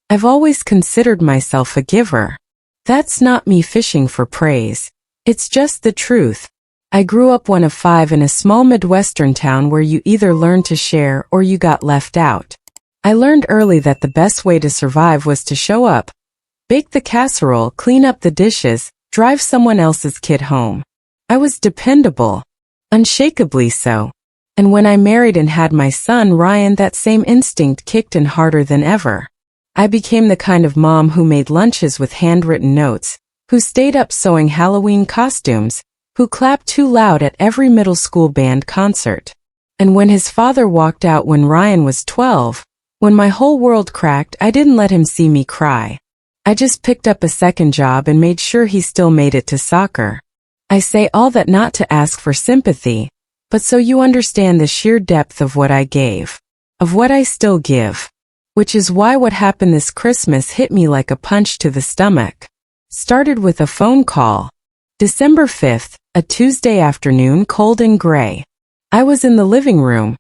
I've always considered myself a giver. That's not me fishing for praise. It's just the truth. I grew up one of 5 in a small Midwestern town where you either learned to share or you got left out. I learned early that the best way to survive was to show up, bake the casserole, clean up the dishes, drive someone else's kid home. I was dependable. Unshakably so. And when I married and had my son Ryan, that same instinct kicked in harder than ever. I became the kind of mom who made lunches with handwritten notes, who stayed up sewing Halloween costumes, who clapped too loud at every middle school band concert. And when his father walked out when Ryan was 12, when my whole world cracked, I didn't let him see me cry. I just picked up a second job and made sure he still made it to soccer. I say all that not to ask for sympathy, but so you understand the sheer depth of what I gave, of what I still give. Which is why what happened this Christmas hit me like a punch to the stomach. Started with a phone call. December 5th, a Tuesday afternoon, cold and gray. I was in the living room,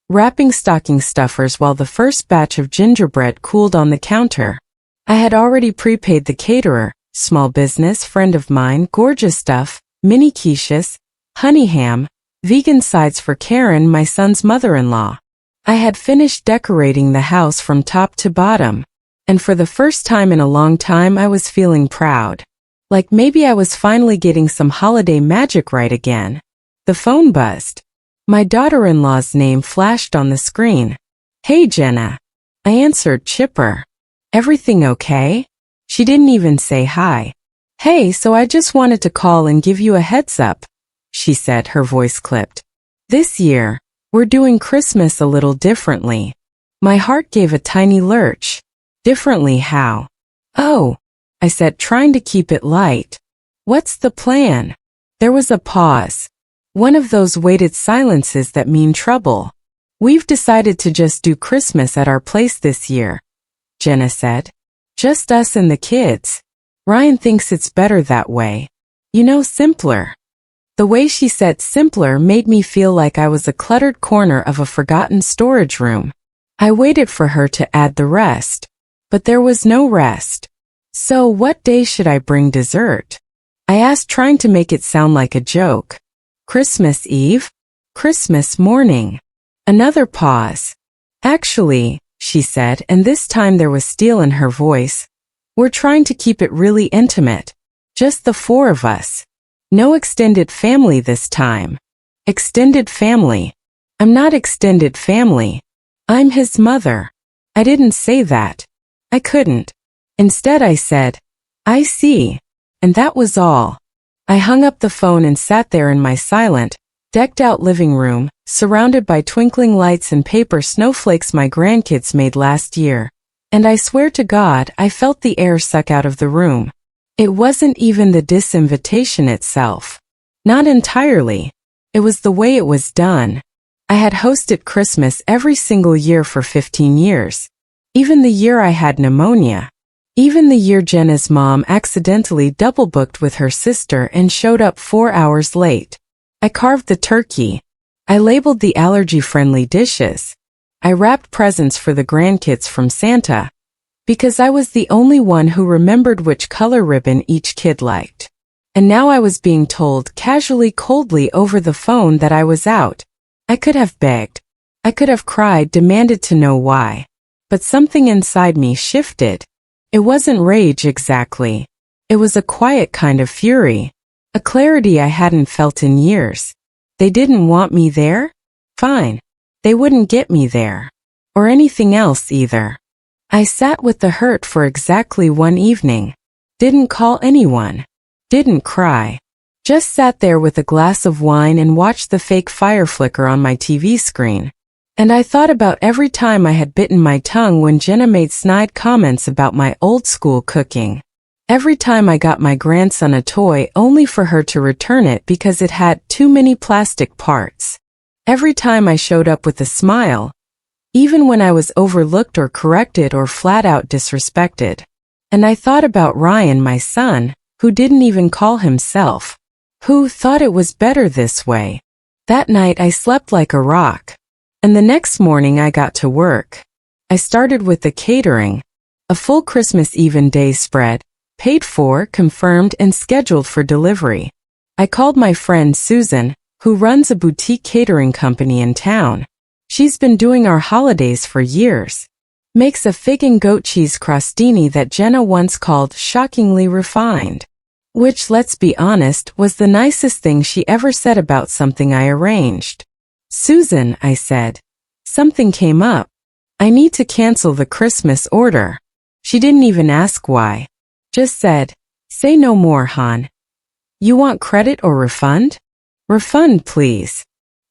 wrapping stocking stuffers while the first batch of gingerbread cooled on the counter. I had already prepaid the caterer, small business friend of mine, gorgeous stuff, mini quiches, honey ham, vegan sides for Karen, my son's mother-in-law. I had finished decorating the house from top to bottom, and for the first time in a long time I was feeling proud. Like maybe I was finally getting some holiday magic right again. The phone buzzed. My daughter-in-law's name flashed on the screen. "Hey, Jenna." I answered, chipper. "Everything okay?" She didn't even say hi. "Hey, so I just wanted to call and give you a heads up," she said, her voice clipped. "This year, we're doing Christmas a little differently." My heart gave a tiny lurch. Differently how? "Oh," I said, trying to keep it light. "What's the plan?" There was a pause. One of those weighted silences that mean trouble. "We've decided to just do Christmas at our place this year," Jenna said. "Just us and the kids. Ryan thinks it's better that way. You know, simpler." The way she said simpler made me feel like I was a cluttered corner of a forgotten storage room. I waited for her to add the rest. But there was no rest. "So what day should I bring dessert?" I asked, trying to make it sound like a joke. "Christmas Eve? Christmas morning?" Another pause. "Actually," she said, and this time there was steel in her voice, "we're trying to keep it really intimate. Just the 4 of us. No extended family this time." Extended family? I'm not extended family. I'm his mother. I didn't say that. I couldn't. Instead I said, "I see." And that was all. I hung up the phone and sat there in my silent, decked-out living room, surrounded by twinkling lights and paper snowflakes my grandkids made last year. And I swear to God, I felt the air suck out of the room. It wasn't even the disinvitation itself. Not entirely. It was the way it was done. I had hosted Christmas every single year for 15 years. Even the year I had pneumonia. Even the year Jenna's mom accidentally double-booked with her sister and showed up 4 hours late. I carved the turkey. I labeled the allergy-friendly dishes. I wrapped presents for the grandkids from Santa, because I was the only one who remembered which color ribbon each kid liked. And now I was being told casually, coldly over the phone that I was out. I could have begged. I could have cried, demanded to know why. But something inside me shifted. It wasn't rage exactly. It was a quiet kind of fury. A clarity I hadn't felt in years. They didn't want me there? Fine. They wouldn't get me there. Or anything else either. I sat with the hurt for exactly one evening. Didn't call anyone. Didn't cry. Just sat there with a glass of wine and watched the fake fire flicker on my TV screen. And I thought about every time I had bitten my tongue when Jenna made snide comments about my old-school cooking. Every time I got my grandson a toy only for her to return it because it had too many plastic parts. Every time I showed up with a smile, even when I was overlooked or corrected or flat-out disrespected. And I thought about Ryan, my son, who didn't even call himself, who thought it was better this way. That night I slept like a rock. And the next morning I got to work. I started with the catering. A full Christmas Eve day spread, paid for, confirmed, and scheduled for delivery. I called my friend Susan, who runs a boutique catering company in town. She's been doing our holidays for years. Makes a fig and goat cheese crostini that Jenna once called shockingly refined. Which, let's be honest, was the nicest thing she ever said about something I arranged. Susan, I said, something came up. I need to cancel the Christmas order. She didn't even ask why. Just said, say no more, hon. You want credit or refund? Refund, please.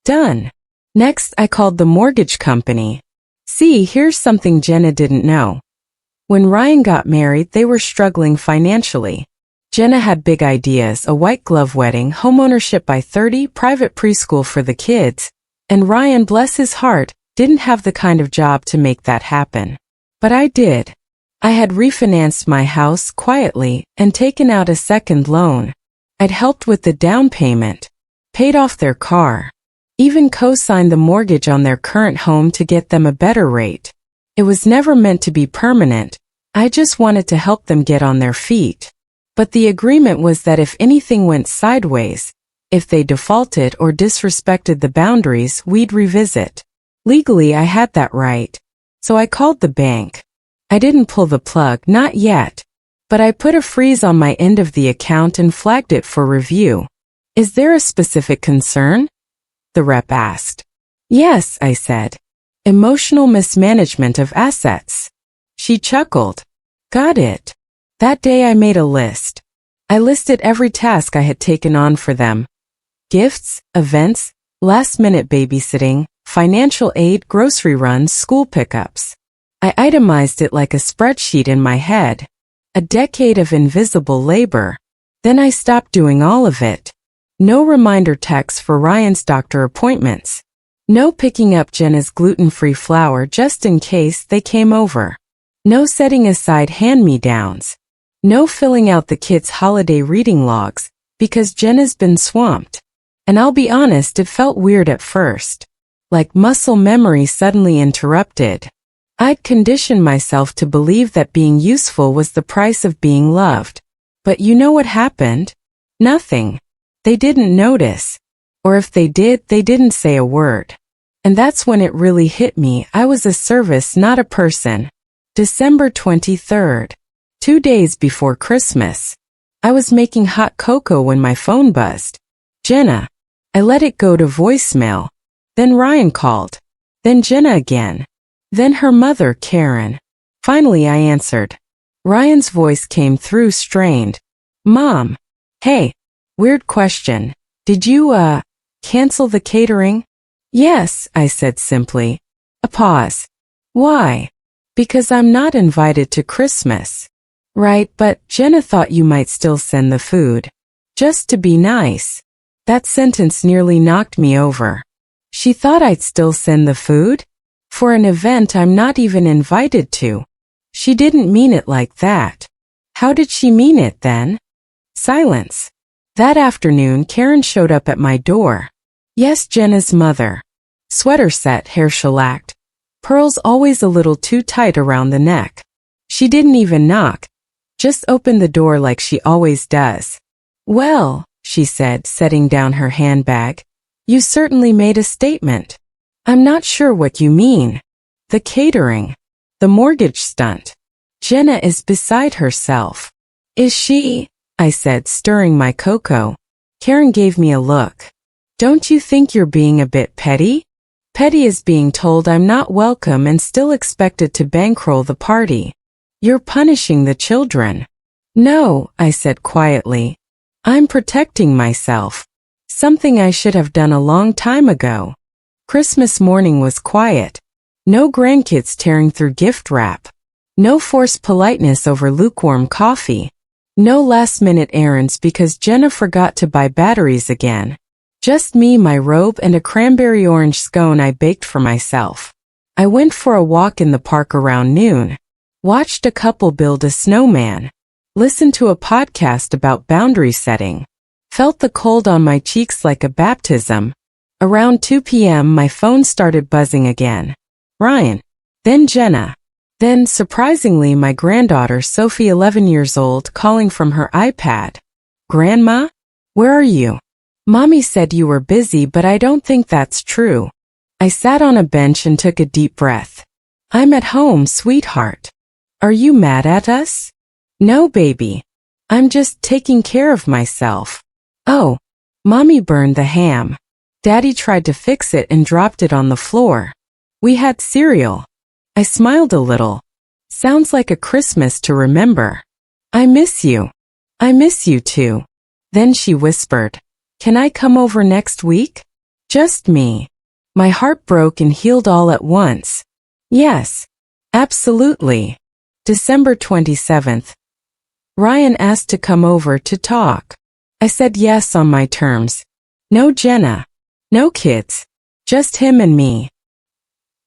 Done. Next, I called the mortgage company. See, here's something Jenna didn't know. When Ryan got married, they were struggling financially. Jenna had big ideas, a white glove wedding, homeownership by 30, private preschool for the kids, and Ryan, bless his heart, didn't have the kind of job to make that happen. But I did. I had refinanced my house quietly and taken out a second loan. I'd helped with the down payment, paid off their car, even co-signed the mortgage on their current home to get them a better rate. It was never meant to be permanent. I just wanted to help them get on their feet. But the agreement was that if anything went sideways, if they defaulted or disrespected the boundaries, we'd revisit. Legally, I had that right. So I called the bank. I didn't pull the plug, not yet. But I put a freeze on my end of the account and flagged it for review. Is there a specific concern? The rep asked. Yes, I said. Emotional mismanagement of assets. She chuckled. Got it. That day I made a list. I listed every task I had taken on for them. Gifts, events, last-minute babysitting, financial aid, grocery runs, school pickups. I itemized it like a spreadsheet in my head. A decade of invisible labor. Then I stopped doing all of it. No reminder texts for Ryan's doctor appointments. No picking up Jenna's gluten-free flour just in case they came over. No setting aside hand-me-downs. No filling out the kids' holiday reading logs, because Jenna's been swamped. And I'll be honest, it felt weird at first. Like muscle memory suddenly interrupted. I'd conditioned myself to believe that being useful was the price of being loved. But you know what happened? Nothing. They didn't notice. Or if they did, they didn't say a word. And that's when it really hit me. I was a service, not a person. December 23rd. 2 days before Christmas. I was making hot cocoa when my phone buzzed. Jenna. I let it go to voicemail. Then Ryan called. Then Jenna again. Then her mother, Karen. Finally, I answered. Ryan's voice came through strained. Mom. Hey. Weird question. Did you, cancel the catering? Yes, I said simply. A pause. Why? Because I'm not invited to Christmas. Right, but Jenna thought you might still send the food. Just to be nice. That sentence nearly knocked me over. She thought I'd still send the food? For an event I'm not even invited to. She didn't mean it like that. How did she mean it then? Silence. That afternoon, Karen showed up at my door. Yes, Jenna's mother. Sweater set, hair shellacked. Pearls always a little too tight around the neck. She didn't even knock. Just opened the door like she always does. Well, she said, setting down her handbag, you certainly made a statement. I'm not sure what you mean. The catering. The mortgage stunt. Jenna is beside herself. Is she? I said, stirring my cocoa. Karen gave me a look. Don't you think you're being a bit petty? Petty is being told I'm not welcome and still expected to bankroll the party. You're punishing the children. No, I said quietly. I'm protecting myself. Something I should have done a long time ago. Christmas morning was quiet. No grandkids tearing through gift wrap. No forced politeness over lukewarm coffee. No last-minute errands because Jenna forgot to buy batteries again. Just me, my robe, and a cranberry orange scone I baked for myself. I went for a walk in the park around noon. Watched a couple build a snowman. Listened to a podcast about boundary setting. Felt the cold on my cheeks like a baptism. Around 2 p.m. my phone started buzzing again. Ryan. Then Jenna. Then, surprisingly, my granddaughter Sophie, 11 years old, calling from her iPad. Grandma? Where are you? Mommy said you were busy, but I don't think that's true. I sat on a bench and took a deep breath. I'm at home, sweetheart. Are you mad at us? No, baby. I'm just taking care of myself. Oh, Mommy burned the ham. Daddy tried to fix it and dropped it on the floor. We had cereal. I smiled a little. Sounds like a Christmas to remember. I miss you. I miss you too. Then she whispered, Can I come over next week? Just me. My heart broke and healed all at once. Yes, absolutely. December 27th. Ryan asked to come over to talk. I said yes on my terms. No Jenna. No kids. Just him and me.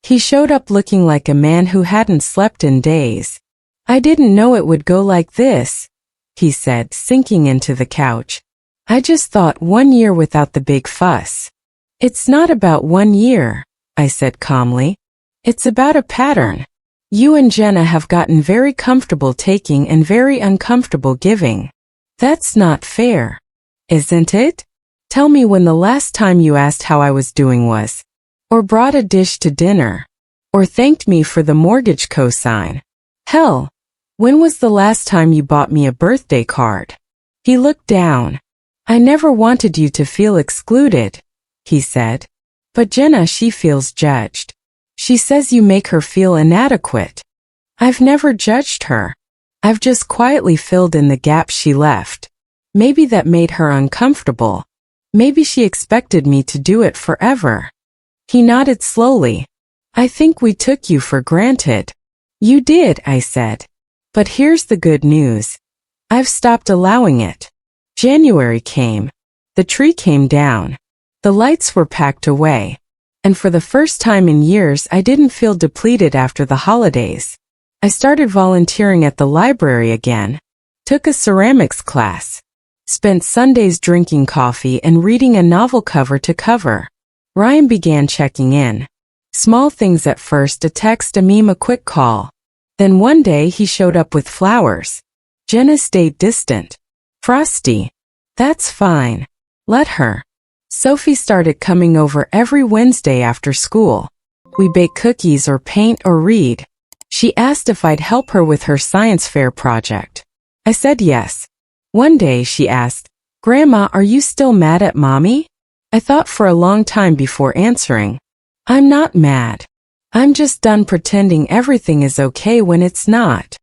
He showed up looking like a man who hadn't slept in days. I didn't know it would go like this, he said, sinking into the couch. I just thought 1 year without the big fuss. It's not about 1 year, I said calmly. It's about a pattern. You and Jenna have gotten very comfortable taking and very uncomfortable giving. That's not fair, isn't it? Tell me when the last time you asked how I was doing was, or brought a dish to dinner, or thanked me for the mortgage cosign. Hell, when was the last time you bought me a birthday card? He looked down. I never wanted you to feel excluded, he said. But Jenna, she feels judged. She says you make her feel inadequate. I've never judged her. I've just quietly filled in the gaps she left. Maybe that made her uncomfortable. Maybe she expected me to do it forever. He nodded slowly. I think we took you for granted. You did, I said. But here's the good news. I've stopped allowing it. January came. The tree came down. The lights were packed away. And for the first time in years, I didn't feel depleted after the holidays. I started volunteering at the library again. Took a ceramics class. Spent Sundays drinking coffee and reading a novel cover to cover. Ryan began checking in. Small things at first, a text, a meme, a quick call. Then one day he showed up with flowers. Jenna stayed distant. Frosty. That's fine. Let her. Sophie started coming over every Wednesday after school. We bake cookies or paint or read. She asked if I'd help her with her science fair project. I said yes. One day she asked, Grandma, are you still mad at Mommy? I thought for a long time before answering. I'm not mad. I'm just done pretending everything is okay when it's not.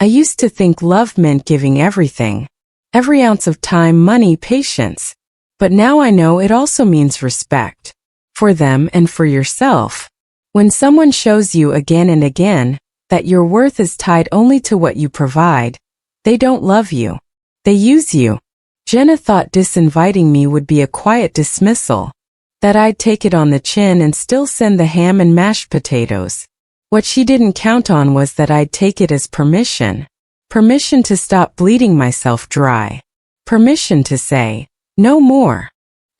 I used to think love meant giving everything. Every ounce of time, money, patience. But now I know it also means respect. For them and for yourself. When someone shows you again and again that your worth is tied only to what you provide, they don't love you. They use you. Jenna thought disinviting me would be a quiet dismissal. That I'd take it on the chin and still send the ham and mashed potatoes. What she didn't count on was that I'd take it as permission. Permission to stop bleeding myself dry. Permission to say, no more.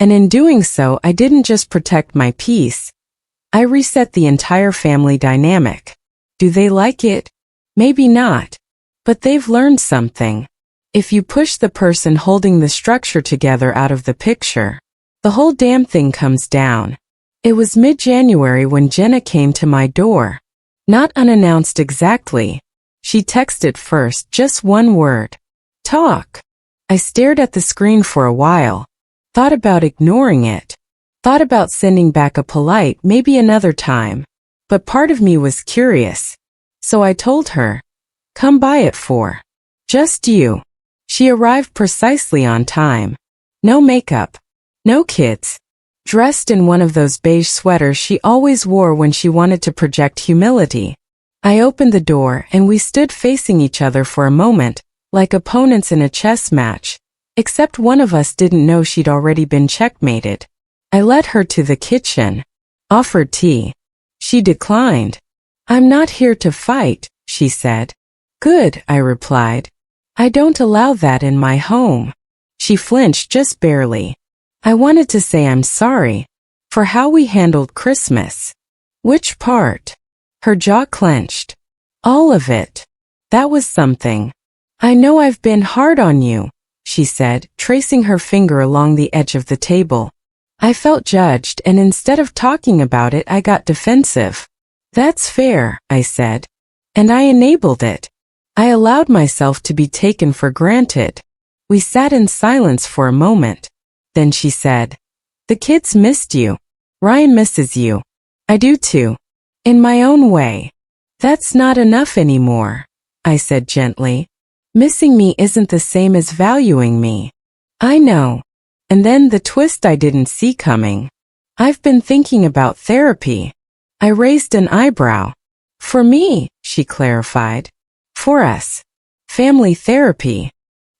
And in doing so, I didn't just protect my peace. I reset the entire family dynamic. Do they like it? Maybe not. But they've learned something. If you push the person holding the structure together out of the picture, the whole damn thing comes down. It was mid-January when Jenna came to my door. Not unannounced exactly. She texted first, just one word. Talk. I stared at the screen for a while. Thought about ignoring it. Thought about sending back a polite maybe another time. But part of me was curious. So I told her, come by at 4. Just you. She arrived precisely on time. No makeup. No kids. Dressed in one of those beige sweaters she always wore when she wanted to project humility. I opened the door and we stood facing each other for a moment, like opponents in a chess match. Except one of us didn't know she'd already been checkmated. I led her to the kitchen. Offered tea. She declined. I'm not here to fight, she said. Good, I replied. I don't allow that in my home. She flinched just barely. I wanted to say I'm sorry for how we handled Christmas. Which part? Her jaw clenched. All of it. That was something. I know I've been hard on you, she said, tracing her finger along the edge of the table. I felt judged, and instead of talking about it, I got defensive. That's fair, I said. And I enabled it. I allowed myself to be taken for granted. We sat in silence for a moment. Then she said, "The kids missed you. Ryan misses you. I do too. In my own way. That's not enough anymore," I said gently. "Missing me isn't the same as valuing me." I know. And then the twist I didn't see coming. "I've been thinking about therapy." I raised an eyebrow. "For me," she clarified. "For us. Family therapy."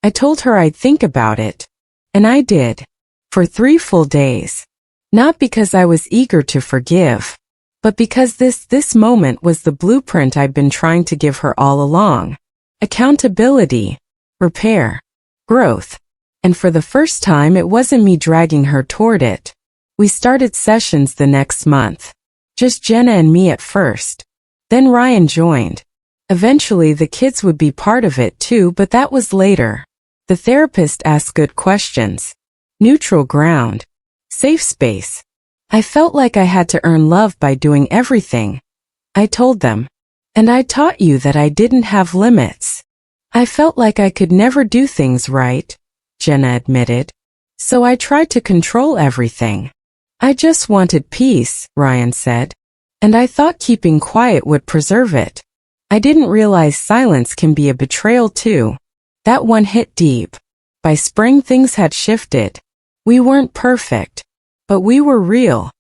I told her I'd think about it. And I did. For 3 full days. Not because I was eager to forgive, but because this moment was the blueprint I'd been trying to give her all along. Accountability, repair, growth. And for the first time, it wasn't me dragging her toward it. We started sessions the next month. Just Jenna and me at first. Then Ryan joined. Eventually the kids would be part of it too, but that was later. The therapist asked good questions. Neutral ground. Safe space. I felt like I had to earn love by doing everything. I told them. And I taught you that I didn't have limits. I felt like I could never do things right, Jenna admitted. So I tried to control everything. I just wanted peace, Ryan said. And I thought keeping quiet would preserve it. I didn't realize silence can be a betrayal too. That one hit deep. By spring things had shifted. We weren't perfect. But we were real.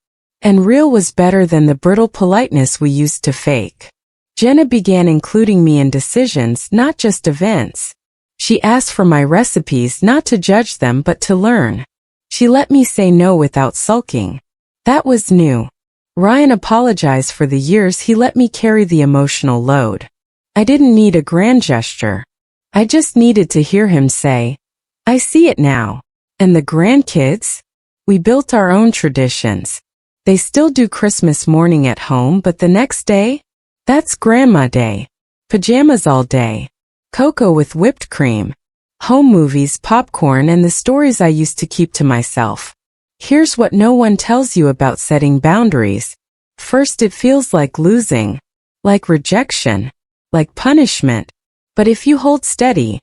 And real was better than the brittle politeness we used to fake. Jenna began including me in decisions, not just events. She asked for my recipes, not to judge them but to learn. She let me say no without sulking. That was new. Ryan apologized for the years he let me carry the emotional load. I didn't need a grand gesture. I just needed to hear him say, "I see it now." And the grandkids? We built our own traditions. They still do Christmas morning at home, but the next day? That's Grandma Day. Pajamas all day. Cocoa with whipped cream. Home movies, popcorn, and the stories I used to keep to myself. Here's what no one tells you about setting boundaries. First, it feels like losing. Like rejection. Like punishment. But if you hold steady,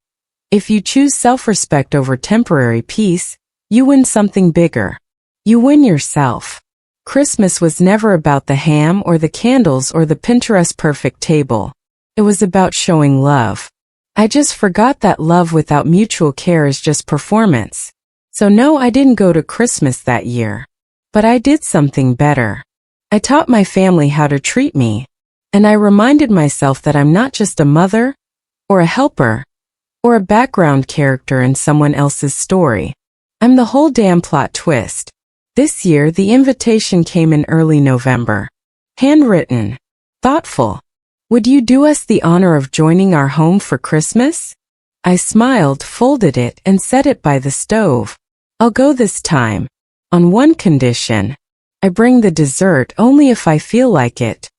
if you choose self-respect over temporary peace, you win something bigger. You win yourself. Christmas was never about the ham or the candles or the Pinterest perfect table. It was about showing love. I just forgot that love without mutual care is just performance. So no, I didn't go to Christmas that year. But I did something better. I taught my family how to treat me. And I reminded myself that I'm not just a mother, or a helper, or a background character in someone else's story. I'm the whole damn plot twist. This year, the invitation came in early November. Handwritten. Thoughtful. "Would you do us the honor of joining our home for Christmas?" I smiled, folded it, and set it by the stove. "I'll go this time. On one condition. I bring the dessert only if I feel like it."